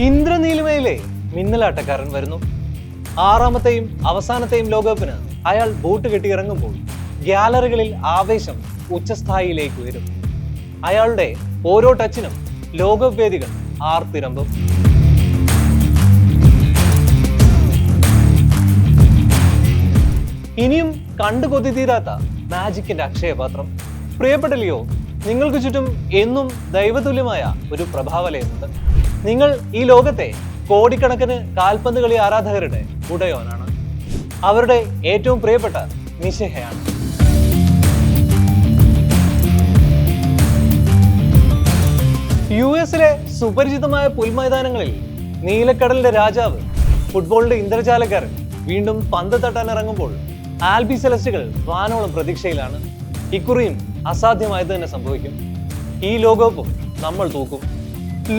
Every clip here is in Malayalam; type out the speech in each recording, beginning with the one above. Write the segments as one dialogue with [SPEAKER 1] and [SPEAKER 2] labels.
[SPEAKER 1] ഇന്ദ്രനീലിമയിലെ മിന്നലാട്ടക്കാരൻ വരുന്നു. ആറാമത്തെയും അവസാനത്തെയും ലോകകപ്പിന് അയാൾ ബൂട്ട് കെട്ടി ഇറങ്ങുമ്പോൾ ഗ്യാലറികളിൽ ആവേശം ഉച്ചസ്ഥായിയിലേക്ക് വരും. അയാളുടെ ഓരോ ടച്ചിനും ലോകകപ്പ് വേദികൾ ആർത്തിരമ്പും. ഇനിയും കണ്ടു കൊതി തീരാത്ത മാജിക്കിന്റെ അക്ഷയപാത്രം. പ്രിയപ്പെട്ട ലിയോ, നിങ്ങൾക്ക് ചുറ്റും എന്നും ദൈവതുല്യമായ ഒരു പ്രഭാവലയുന്നുണ്ട്. നിങ്ങൾ ഈ ലോകത്തെ കോടിക്കണക്കിന് കാൽപന്ത് കളി ആരാധകരുടെ ഉടയോനാണ്. അവരുടെ ഏറ്റവും പ്രിയപ്പെട്ട മിശിഹയാണ്. യുഎസിലെ സുപരിചിതമായ പുൽമൈതാനങ്ങളിൽ നീലക്കടലിന്റെ രാജാവ്, ഫുട്ബോളിന്റെ ഇന്ദ്രജാലക്കാരൻ വീണ്ടും പന്ത് തട്ടാൻ ഇറങ്ങുമ്പോൾ ആൽബി സെലസ്റ്റുകൾ വാനോളം പ്രതീക്ഷയിലാണ്. ഇക്കുറിയും അസാധ്യമായത് തന്നെ സംഭവിക്കും. ഈ ലോകകപ്പും നമ്മൾ തൂക്കും.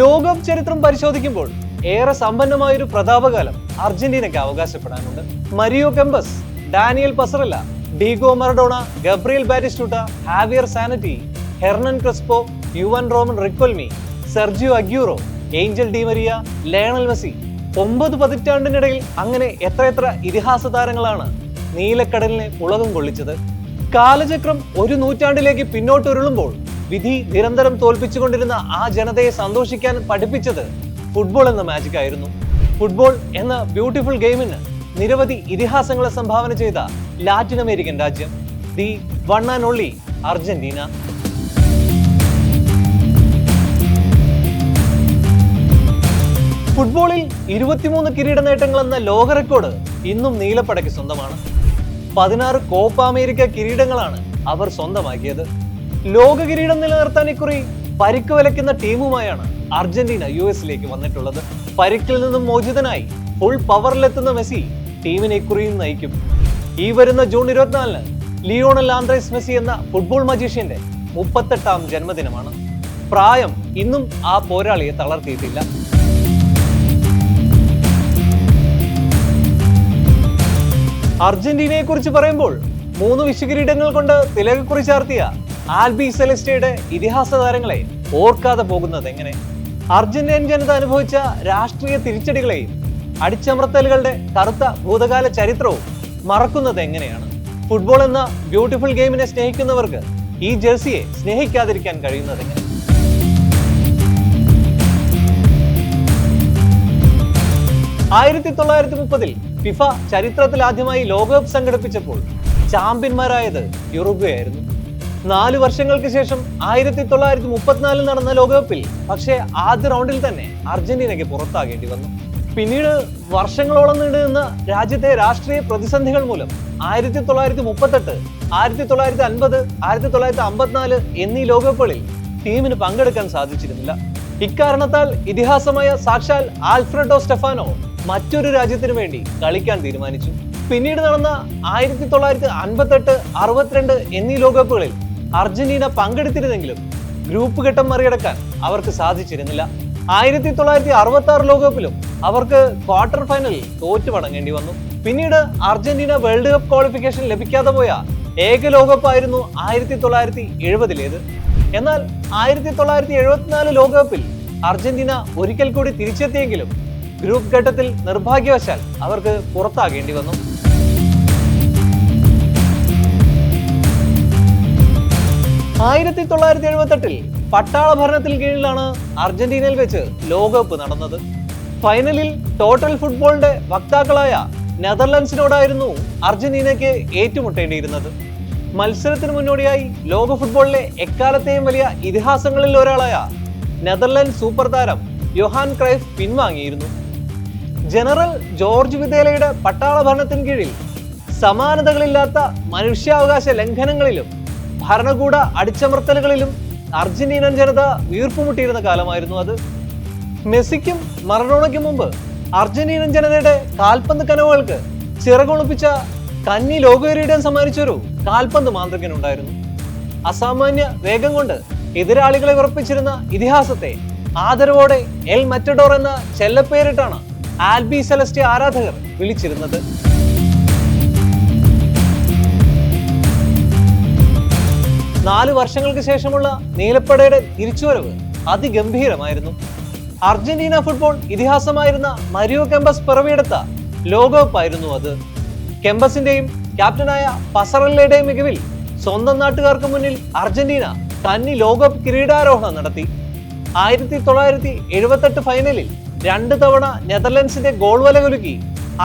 [SPEAKER 1] ലോകകപ്പ് ചരിത്രം പരിശോധിക്കുമ്പോൾ ഏറെ സമ്പന്നമായൊരു പ്രതാപകാലം അർജന്റീനയ്ക്ക് അവകാശപ്പെടാനുണ്ട്. Mario Kempes, Daniel Passarella, Diego Maradona, Gabriel Batistuta, Javier Zanetti, Hernan Crespo, Juan Roman Riquelme, Sergio Aguero, Angel Di Maria, Lionel Messi. 9 പതിറ്റാണ്ടിനിടയിൽ അങ്ങനെ എത്രയെത്ര ഇതിഹാസ താരങ്ങളാണ് നീലക്കടലിനെ ഉലകം കൊള്ളിച്ചത്. കാലചക്രം ഒരു നൂറ്റാണ്ടിലേക്ക് പിന്നോട്ടുരുളുമ്പോൾ വിധി നിരന്തരം തോൽപ്പിച്ചുകൊണ്ടിരുന്ന ആ ജനതയെ സന്തോഷിക്കാൻ പഠിപ്പിച്ചത് ഫുട്ബോൾ എന്ന മാജിക് ആയിരുന്നു. ഫുട്ബോൾ എന്ന ബ്യൂട്ടിഫുൾ ഗെയിമിന് നിരവധി ഇതിഹാസങ്ങളെ സംഭാവന ചെയ്ത ലാറ്റിൻ അമേരിക്കൻ രാജ്യം, the one and only Argentina. ഫുട്ബോളിൽ 23 കിരീട നേട്ടങ്ങൾ എന്ന ലോക റെക്കോർഡ് ഇന്നും നീലപ്പടയ്ക്ക് സ്വന്തമാണ്. 16 കോപ്പ അമേരിക്ക കിരീടങ്ങളാണ് അവർ സ്വന്തമാക്കിയത്. ലോക കിരീടം നിലനിർത്താൻ ഇക്കുറി പരിക്ക് വിലക്കുന്ന ടീമുമായാണ് അർജന്റീന യുഎസിലേക്ക് വന്നിട്ടുള്ളത്. പരിക്കിൽ നിന്നും മോചിതനായി ഫുൾ പവറിലെത്തുന്ന മെസ്സി ടീമിനെ ഇക്കുറിയും നയിക്കും. ഈ വരുന്ന ജൂൺ 24-ന് ലിയോണൽ ആന്ദ്രേസ് മെസ്സി എന്ന ഫുട്ബോൾ മജീഷ്യന്റെ 38ാം ജന്മദിനമാണ്. പ്രായം ഇന്നും ആ പോരാളിയെ തളർത്തിയിട്ടില്ല. അർജന്റീനയെ കുറിച്ച് പറയുമ്പോൾ 3 വിശ്വകിരീടങ്ങൾ കൊണ്ട് തിലകക്കുറി ചാർത്തിയ ആൽബി സെലസ്റ്റയുടെ ഇതിഹാസ താരങ്ങളെ ഓർക്കാതെ പോകുന്നത് എങ്ങനെ? അർജന്റീൻ ജനത അനുഭവിച്ച രാഷ്ട്രീയ തിരിച്ചടികളെയും അടിച്ചമർത്തലുകളുടെ കറുത്ത ഭൂതകാല ചരിത്രവും മറക്കുന്നത് എങ്ങനെയാണ്? ഫുട്ബോൾ എന്ന ബ്യൂട്ടിഫുൾ ഗെയിമിനെ സ്നേഹിക്കുന്നവർക്ക് ഈ ജേഴ്സിയെ സ്നേഹിക്കാതിരിക്കാൻ കഴിയുന്നത് എങ്ങനെ? ൽ ഫിഫ ചരിത്രത്തിൽ ആദ്യമായി ലോകകപ്പ് സംഘടിപ്പിച്ചപ്പോൾ ചാമ്പ്യന്മാരായത് യുറുഗ്വേ ആയിരുന്നു. 4 വർഷങ്ങൾക്ക് ശേഷം 1934 നടന്ന ലോകകപ്പിൽ പക്ഷേ ആദ്യ റൗണ്ടിൽ തന്നെ അർജന്റീനയ്ക്ക് പുറത്താകേണ്ടി വന്നു. പിന്നീട് വർഷങ്ങളോളം നീണ്ടുനിന്ന രാജ്യത്തെ രാഷ്ട്രീയ പ്രതിസന്ധികൾ മൂലം 1938, 1950, 1954 എന്നീ ലോകകപ്പുകളിൽ ടീമിന് പങ്കെടുക്കാൻ സാധിച്ചിരുന്നില്ല. ഇക്കാരണത്താൽ ഇതിഹാസമായ സാക്ഷാൽ ആൽഫ്രെഡോ സ്റ്റെഫാനോ മറ്റൊരു രാജ്യത്തിനു വേണ്ടി കളിക്കാൻ തീരുമാനിച്ചു. പിന്നീട് നടന്ന 1958, 62 എന്നീ ലോകകപ്പുകളിൽ അർജന്റീന പങ്കെടുത്തിരുന്നെങ്കിലും ഗ്രൂപ്പ് ഘട്ടം മറികടക്കാൻ അവർക്ക് സാധിച്ചിരുന്നില്ല. 1966 ലോകകപ്പിലും അവർക്ക് ക്വാർട്ടർ ഫൈനലിൽ തോറ്റു മടങ്ങേണ്ടി വന്നു. പിന്നീട് അർജന്റീന വേൾഡ് കപ്പ് ക്വാളിഫിക്കേഷൻ ലഭിക്കാതെ പോയ ഏക ലോകകപ്പായിരുന്നു 1970-ലേത്. എന്നാൽ 1974 ലോകകപ്പിൽ അർജന്റീന ഒരിക്കൽ കൂടി തിരിച്ചെത്തിയെങ്കിലും ഗ്രൂപ്പ് ഘട്ടത്തിൽ നിർഭാഗ്യവശാൽ അവർക്ക് പുറത്താകേണ്ടി വന്നു. 1978 പട്ടാള ഭരണത്തിൽ കീഴിലാണ് അർജന്റീനയിൽ വെച്ച് ലോകകപ്പ് നടന്നത്. ഫൈനലിൽ ടോട്ടൽ ഫുട്ബോളിന്റെ വക്താക്കളായ നെതർലൻഡ്സിനോടായിരുന്നു അർജന്റീനയ്ക്ക് ഏറ്റുമുട്ടേണ്ടിയിരുന്നത്. മത്സരത്തിന് മുന്നോടിയായി ലോക ഫുട്ബോളിലെ എക്കാലത്തെയും വലിയ ഇതിഹാസങ്ങളിൽ ഒരാളായ നെതർലൻഡ് സൂപ്പർ താരം യോഹാൻ ക്രൈഫ് പിൻവാങ്ങിയിരുന്നു. ജനറൽ ജോർജ് വിദേലയുടെ പട്ടാള ഭരണത്തിന് കീഴിൽ സമാനതകളില്ലാത്ത മനുഷ്യാവകാശ ലംഘനങ്ങളിലും ഭരണകൂട അടിച്ചമർത്തലുകളിലും അർജന്റീനൻ ജനത വീർപ്പുമുട്ടിയിരുന്ന കാലമായിരുന്നു അത്. മെസ്സിക്കും മറഡോണയ്ക്കും മുമ്പ് അർജന്റീനൻ ജനതയുടെ കാൽപന്ത് കനവുകൾക്ക് ചിറകൊളുപ്പിച്ച കന്നി ലോകകിരീടം സമ്മാനിച്ചൊരു കാൽപന്ത് മാന്ത്രികനുണ്ടായിരുന്നു. അസാമാന്യ വേഗം കൊണ്ട് എതിരാളികളെ വിറപ്പിച്ചിരുന്ന ഇതിഹാസത്തെ ആദരവോടെ എൽ മറ്റഡോർ എന്ന ചെല്ലപ്പേരിട്ടാണ് ആൽബി സെലസ്റ്റെ ആരാധകർ വിളിച്ചിരുന്നത്. 4 വർഷങ്ങൾക്ക് ശേഷമുള്ള നീലപ്പടയുടെ തിരിച്ചുവരവ് അതിഗംഭീരമായിരുന്നു. അർജന്റീന ഫുട്ബോൾ ഇതിഹാസമായിരുന്ന മരിയോ കെമ്പസ് പിറവിയെടുത്ത ലോകകപ്പായിരുന്നു അത്. കെമ്പസിന്റെയും ക്യാപ്റ്റനായ പസറല്ലയുടെയും മികവിൽ സ്വന്തം നാട്ടുകാർക്ക് മുന്നിൽ അർജന്റീന കന്നി ലോകകപ്പ് കിരീടാരോഹണം നടത്തി. 1978 ഫൈനലിൽ 2 തവണ നെതർലൻഡ്സിന്റെ ഗോൾ വല കുലുക്കി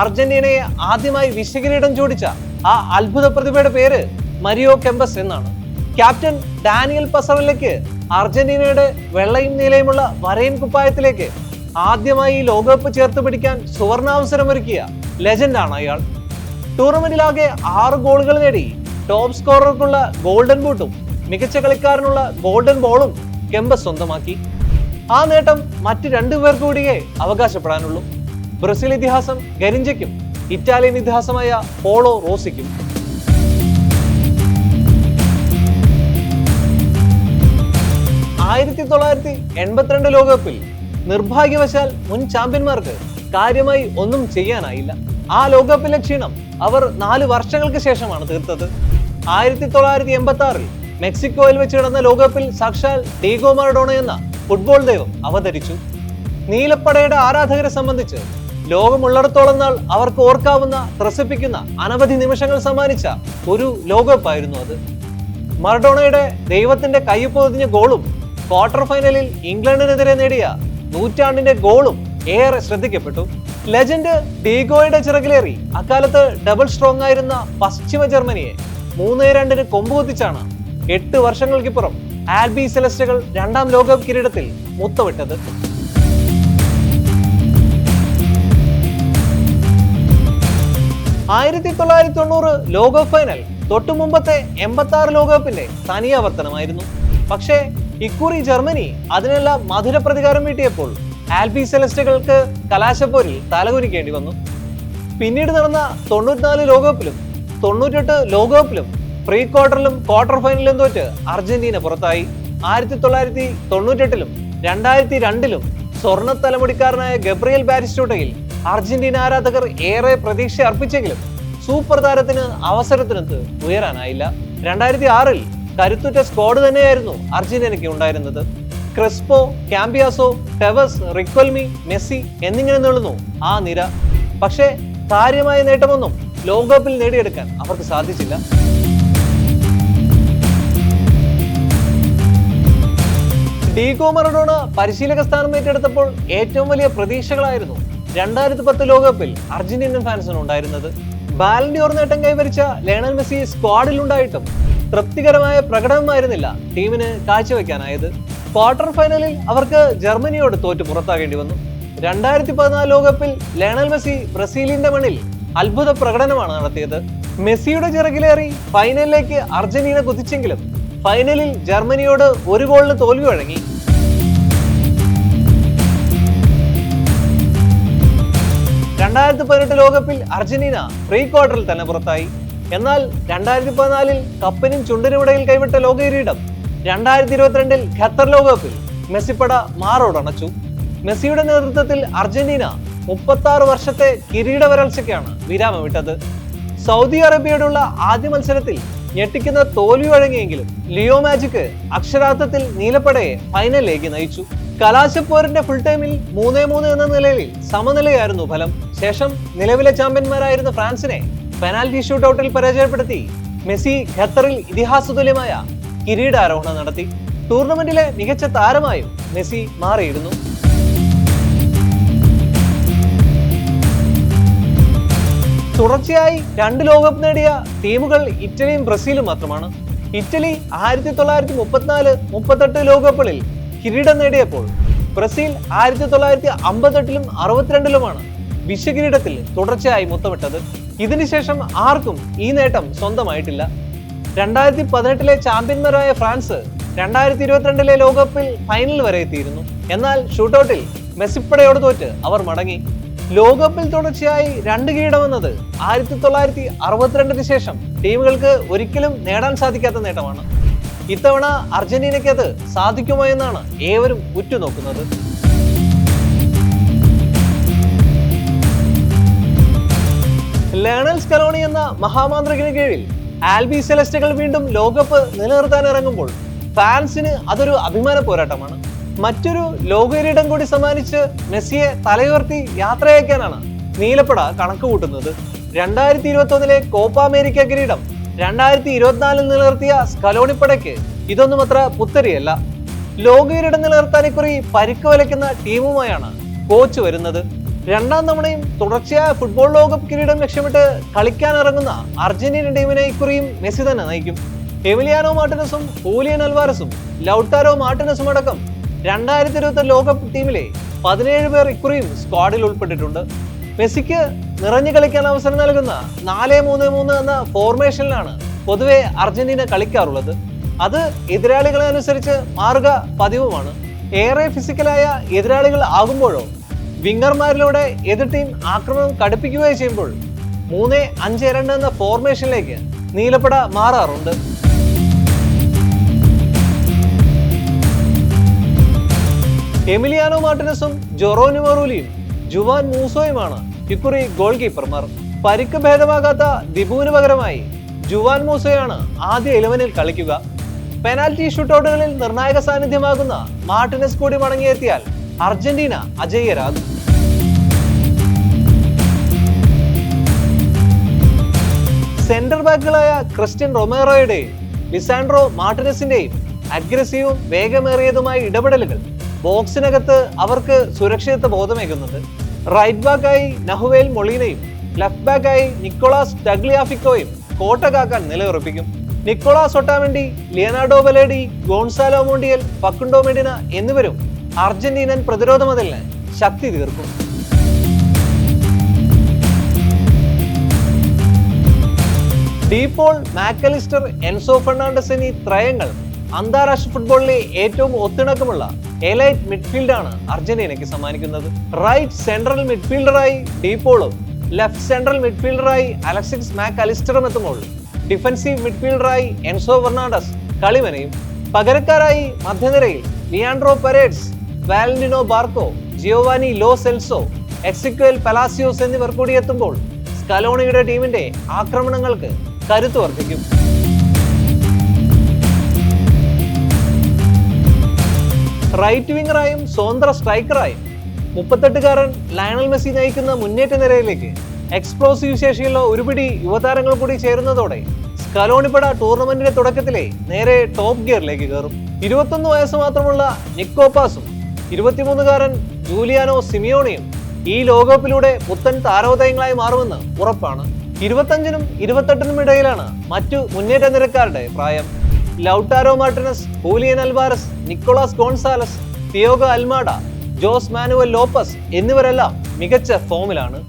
[SPEAKER 1] അർജന്റീനയെ ആദ്യമായി വിശ്വകിരീടം ചൂടിച്ച ആ അത്ഭുത പ്രതിഭയുടെ പേര് മരിയോ കെമ്പസ് എന്നാണ്. ക്യാപ്റ്റൻ ഡാനിയൽ പസറല്ലയ്ക്ക് അർജന്റീനയുടെ വെള്ളയും നീലയുമുള്ള വരയൻ കുപ്പായത്തിലേക്ക് ആദ്യമായി ലോകകപ്പ് ചേർത്ത് പിടിക്കാൻ സുവർണാവസരമൊരുക്കിയ ലെജൻഡാണ് അയാൾ. ടൂർണമെന്റിലാകെ 6 ഗോളുകൾ നേടി ടോപ്പ് സ്കോറർക്കുള്ള ഗോൾഡൻ ബൂട്ടും മികച്ച കളിക്കാരനുള്ള ഗോൾഡൻ ബോളും കെമ്പസ് സ്വന്തമാക്കി. ആ നേട്ടം മറ്റ് 2 പേർക്ക് കൂടിയേ അവകാശപ്പെടാനുള്ളൂ. ബ്രസീൽ ഇതിഹാസം ഗരിഞ്ചയ്ക്കും ഇറ്റാലിയൻ ഇതിഹാസമായ പോളോ റോസിക്കും. 1982 ലോകകപ്പിൽ നിർഭാഗ്യവശാൽ മുൻ ചാമ്പ്യന്മാർക്ക് കാര്യമായി ഒന്നും ചെയ്യാനായില്ല. ആ ലോകകപ്പിലെ ക്ഷീണം അവർ 4 വർഷങ്ങൾക്ക് ശേഷമാണ് തീർത്തത്. 1986 മെക്സിക്കോയിൽ വെച്ച് നടന്ന ലോകകപ്പിൽ സാക്ഷാൽ ഡീഗോ മറഡോണ എന്ന ഫുട്ബോൾ ദൈവം അവതരിച്ചു. നീലപ്പടയുടെ ആരാധകരെ സംബന്ധിച്ച് ലോകമുള്ളിടത്തോളം നാൾ അവർക്ക് ഓർക്കാവുന്ന ത്രസിപ്പിക്കുന്ന അനവധി നിമിഷങ്ങൾ സമ്മാനിച്ച ഒരു ലോകകപ്പായിരുന്നു അത്. മറഡോണയുടെ ദൈവത്തിന്റെ കയ്യൊപ്പൊതിഞ്ഞ ഗോളും ക്വാർട്ടർ ഫൈനലിൽ ഇംഗ്ലണ്ടിനെതിരെ നേടിയ നൂറ്റാണ്ടിന്റെ ഗോളും ഏറെ ശ്രദ്ധിക്കപ്പെട്ടു. ലെജൻഡ് ഡീഗോയുടെ ചിറകിലേറി അക്കാലത്ത് ഡബിൾ സ്ട്രോങ് ആയിരുന്ന പശ്ചിമ ജർമ്മനിയെ 3-2 കൊമ്പുകുത്തിച്ചാണ് 8 വർഷങ്ങൾക്കിപ്പുറം ആൽബി സെലസ്റ്റുകൾ 2ാം ലോകകപ്പ് കിരീടത്തിൽ മുത്തമിട്ടത്. 1990 ലോകകപ്പ് ഫൈനൽ തൊട്ടു മുമ്പത്തെ 86 ലോകകപ്പിന്റെ തനിയാവർത്തനമായിരുന്നു. പക്ഷേ ഇക്കുറി ജർമ്മനി അതിനെല്ലാം മധുര പ്രതികാരം വീട്ടിയപ്പോൾ ആൽബി സെലസ്റ്റുകൾക്ക് കലാശപ്പോരിൽ തലകുനിക്കേണ്ടി വന്നു. പിന്നീട് നടന്ന 94 ലോകകപ്പിലും 98 ലോകകപ്പിലും പ്രീ ക്വാർട്ടറിലും ക്വാർട്ടർ ഫൈനലിലും തോറ്റ് അർജന്റീന പുറത്തായി. 1998ലും 2002ലും സ്വർണ്ണ തലമുടിക്കാരനായ ഗബ്രിയൽ ബാറ്റിസ്റ്റൂട്ടയിൽ അർജന്റീന ആരാധകർ ഏറെ പ്രതീക്ഷ അർപ്പിച്ചെങ്കിലും സൂപ്പർ താരത്തിന് അവസരത്തിനൊത്ത് ഉയരാനായില്ല. 2006ൽ കരുത്തുറ്റ സ്ക്വാഡ് തന്നെയായിരുന്നു അർജന്റീനയ്ക്ക് ഉണ്ടായിരുന്നത്. ക്രിസ്പോ, കാമ്പിയാസോ, ടെവസ്, റിക്വൽമി, മെസ്സി എന്നിങ്ങനെ നീളുന്നു ആ നിര. പക്ഷേ കാര്യമായ നേട്ടമൊന്നും ലോകകപ്പിൽ നേടിയെടുക്കാൻ അവർക്ക് സാധിച്ചില്ല. ഡീഗോ മറഡോണ പരിശീലക സ്ഥാനം ഏറ്റെടുത്തപ്പോൾ ഏറ്റവും വലിയ പ്രതീക്ഷകളായിരുന്നു 2010 ലോകകപ്പിൽ അർജന്റീനൻ ഫാൻസിന് ഉണ്ടായിരുന്നത്. ബാലൻഡിയോർ നേട്ടം കൈവരിച്ച ലയണൽ മെസ്സി സ്ക്വാഡിലുണ്ടായിട്ടും തൃപ്തികരമായ പ്രകടനമായിരുന്നില്ല ടീമിന് കാഴ്ചവെക്കാനായത്. ക്വാർട്ടർ ഫൈനലിൽ അവർക്ക് ജർമ്മനിയോട് തോറ്റു പുറത്താകേണ്ടി വന്നു. 2014 ലോകകപ്പിൽ ലയണൽ മെസ്സി ബ്രസീലിന്റെ മണ്ണിൽ അത്ഭുത പ്രകടനമാണ് നടത്തിയത്. മെസ്സിയുടെ ചിറകിലേറി ഫൈനലിലേക്ക് അർജന്റീന കുതിച്ചെങ്കിലും ഫൈനലിൽ ജർമ്മനിയോട് 1 ഗോളിന് തോൽവി വഴങ്ങി. 2018 ലോകകപ്പിൽ അർജന്റീന പ്രീ ക്വാർട്ടറിൽ തന്നെ പുറത്തായി. എന്നാൽ 2014ൽ കപ്പിനും ചുണ്ടിനുമിടയിൽ കൈവിട്ട ലോക കിരീടം 2022ൽ ഖത്തർ ലോകകപ്പിൽ മെസ്സിപ്പട മാറോടണച്ചു. മെസ്സിയുടെ നേതൃത്വത്തിൽ അർജന്റീന 36 വർഷത്തെ കിരീട വരൾച്ചയ്ക്കാണ് വിരാമമിട്ടത്. സൗദി അറേബ്യയോടുള്ള ആദ്യ മത്സരത്തിൽ ഞെട്ടിക്കുന്ന തോൽവി വഴങ്ങിയെങ്കിലും ലിയോ മാജിക് അക്ഷരാർത്ഥത്തിൽ നീലപ്പടയെ ഫൈനലിലേക്ക് നയിച്ചു. കലാശപ്പോരിന്റെ ഫുൾ ടൈമിൽ 3-3 എന്ന നിലയിൽ സമനിലയായിരുന്നു ഫലം. ശേഷം നിലവിലെ ചാമ്പ്യന്മാരായിരുന്ന ഫ്രാൻസിനെ പെനാൽറ്റി ഷൂട്ടൌട്ടിൽ പരാജയപ്പെടുത്തി മെസ്സി ഖത്തറിൽ ഇതിഹാസതുല്യമായ കിരീടാരോഹണം നടത്തി. ടൂർണമെന്റിലെ മികച്ച താരമായും മെസ്സി മാറിയിരുന്നു. തുടർച്ചയായി 2 ലോകകപ്പ് നേടിയ ടീമുകൾ ഇറ്റലിയും ബ്രസീലും മാത്രമാണ്. ഇറ്റലി 1934-38 ലോകകപ്പുകളിൽ കിരീടം നേടിയപ്പോൾ ബ്രസീൽ 1958ലും 62ലുമാണ് വിശ്വകിരീടത്തിൽ തുടർച്ചയായി മുത്തമിട്ടത്. ഇതിനുശേഷം ആർക്കും ഈ നേട്ടം സ്വന്തമായിട്ടില്ല. 2018ലെ ചാമ്പ്യന്മാരായ ഫ്രാൻസ് 2022ലെ ലോകകപ്പിൽ ഫൈനൽ വരെ എത്തിയിരുന്നു. എന്നാൽ ഷൂട്ടൌട്ടിൽ മെസ്സിപ്പടയോട് തോറ്റ് അവർ മടങ്ങി. ലോകകപ്പിൽ തുടർച്ചയായി 2 കിരീടമെന്നത് 1962ന് ശേഷം ടീമുകൾക്ക് ഒരിക്കലും നേടാൻ സാധിക്കാത്ത നേട്ടമാണ്. ഇത്തവണ അർജന്റീനയ്ക്ക് അത് സാധിക്കുമോ എന്നാണ് ഏവരും ഉറ്റുനോക്കുന്നത്. ലയണൽ സ്കലോണി എന്ന മഹാമാന്ത്രികന് കീഴിൽ ആൽബി സെലസ്റ്റുകൾ വീണ്ടും ലോകകപ്പ് നിലനിർത്താൻ ഇറങ്ങുമ്പോൾ ഫാൻസിന് അതൊരു അഭിമാന പോരാട്ടമാണ്. മറ്റൊരു ലോകകിരീടം കൂടി സമ്മാനിച്ച് മെസ്സിയെ തലയുയർത്തി യാത്രയക്കാനാണ് നീലപ്പട കണക്ക് കൂട്ടുന്നത്. 2021 കോപ്പ അമേരിക്ക കിരീടം 2024 നിലനിർത്തിയ സ്കലോണിപ്പടയ്ക്ക് ഇതൊന്നും അത്ര പുത്തരിയല്ല. ലോകകിരീടം നിലനിർത്താൻ ഇക്കുറി പരിക്ക് വലയ്ക്കുന്ന ടീമുമായാണ് കോച്ച് വരുന്നത്. രണ്ടാം തവണയും തുടർച്ചയായ ഫുട്ബോൾ ലോകകപ്പ് കിരീടം ലക്ഷ്യമിട്ട് കളിക്കാൻ ഇറങ്ങുന്ന അർജന്റീന ടീമിനെ ഇക്കുറിയും മെസ്സി തന്നെ നയിക്കും. എമിലിയാനോ മാർട്ടിനസും ഹൂലിയൻ അൽവാരസും ലൗട്ടാരോ മാർട്ടിനസും അടക്കം 2022 ലോകകപ്പ് ടീമിലെ 17 പേർ ഇക്കുറിയും സ്ക്വാഡിൽ ഉൾപ്പെട്ടിട്ടുണ്ട്. മെസ്സിക്ക് നിറഞ്ഞു കളിക്കാൻ അവസരം നൽകുന്ന 4-3-3 എന്ന ഫോർമേഷനിലാണ് പൊതുവെ അർജന്റീന കളിക്കാറുള്ളത്. അത് എതിരാളികളെ അനുസരിച്ച് മാറുക പതിവുമാണ്. ഏറെ ഫിസിക്കലായ എതിരാളികൾ ആകുമ്പോഴോ വിങ്ങർമാരിലൂടെ എതിർ ടീം ആക്രമണം കടുപ്പിക്കുകയോ ചെയ്യുമ്പോൾ 3-5-2 എന്ന ഫോർമേഷനിലേക്ക് നീലപ്പട മാറാറുണ്ട്. എമിലിയാനോ മാർട്ടിനസും ജൊറോനിമോ റൂലിയും ജുവാൻ മൂസോയുമാണ് ഇക്കുറി ഗോൾ കീപ്പർമാർ. പരിക്ക് ഭേദമാകാത്ത ദിബുവിന് പകരമായി ജുവാൻ മൂസോയാണ് ആദ്യ 11-ൽ കളിക്കുക. പെനാൽറ്റി ഷൂട്ടൌട്ടുകളിൽ നിർണായക സാന്നിധ്യമാകുന്ന മാർട്ടിനസ് കൂടി മടങ്ങിയെത്തിയാൽ അർജന്റീന അജയ്യരാകും. സെന്റർ ബാക്കുകളായ ക്രിസ്റ്റ്യൻ റൊമേറോയുടെയും ലിസാൻഡ്രോ മാർട്ടിനസിന്റെയും അഗ്രസീവും വേഗമേറിയതുമായ ഇടപെടലുകൾ ബോക്സിനകത്ത് അവർക്ക് സുരക്ഷിതത്വ ബോധമേകുന്നുണ്ട്. റൈറ്റ് ബാക്കായി നഹുവേൽ മൊളീനയും ലെഫ്റ്റ് ബാക്കായി നിക്കോളാസ് ടഗ്ലിയാഫിക്കോയും കോട്ട കാക്കാൻ നിലയുറപ്പിക്കും. Nicolas Otamendi, Leonardo Balerdi, Gonzalo Montiel, Facundo Medina എന്നിവരും അർജന്റീനൻ പ്രതിരോധ മതിലിന് ശക്തി തീർക്കും. ഡീപോൾ, മാക്കലിസ്റ്റർ, എൻസോ ഫെർണാണ്ടസ് എന്നീ ത്രയങ്ങൾ അന്താരാഷ്ട്ര ഫുട്ബോളിലെ ഏറ്റവും ഒത്തിണക്കമുള്ള എലൈറ്റ് മിഡ്ഫീൽഡാണ് അർജന്റീനയ്ക്ക് സമ്മാനിക്കുന്നത്. റൈറ്റ് സെൻട്രൽ മിഡ്ഫീൽഡറായി ഡീപോളും ലെഫ്റ്റ് സെൻട്രൽ മിഡ്ഫീൽഡറായി അലക്സിസ് മാക്കലിസ്റ്ററും എത്തുമ്പോൾ ഡിഫൻസീവ് മിഡ്ഫീൽഡറായി എൻസോ ഫെർണാണ്ടസ് കളിമനയും. പകരക്കാരായി മധ്യനിരയിൽ Leandro Paredes, Valentino Barco, Giovani Lo Celso, Exequiel Palacios എന്നിവർ കൂടി എത്തുമ്പോൾ സ്കലോണിയുടെ ടീമിന്റെ ആക്രമണങ്ങൾക്ക് കരുത്ത് വർദ്ധിക്കും. റൈറ്റ് വിംഗറായും സ്വതന്ത്ര സ്ട്രൈക്കറായും 38-കാരൻ ലയണൽ മെസ്സി നയിക്കുന്ന മുന്നേറ്റ നിരയിലേക്ക് എക്സ്പ്ലോസീവ് ശേഷിയുള്ള ഒരുപിടി യുവതാരങ്ങൾ കൂടി ചേരുന്നതോടെ സ്കലോണിപ്പട ടൂർണമെന്റിന്റെ തുടക്കത്തിലെ നേരെ ടോപ്പ് ഗിയറിലേക്ക് കയറും. 21 വയസ്സ് മാത്രമുള്ള നിക്കോപാസും 23-കാരൻ ജൂലിയാനോ സിമിയോണിയും ഈ ലോകകപ്പിലൂടെ പുത്തൻ താരോദയങ്ങളായി മാറുമെന്ന് ഉറപ്പാണ്. 25-നും 28-നും ഇടയിലാണ് മറ്റു മുന്നേറ്റ നിരക്കാരുടെ പ്രായം. Lautaro Martinez, Julian Alvarez, Nicolas Gonzalez, Thiago Almada, Jose Manuel Lopez എന്നിവരെല്ലാം മികച്ച ഫോമിലാണ്.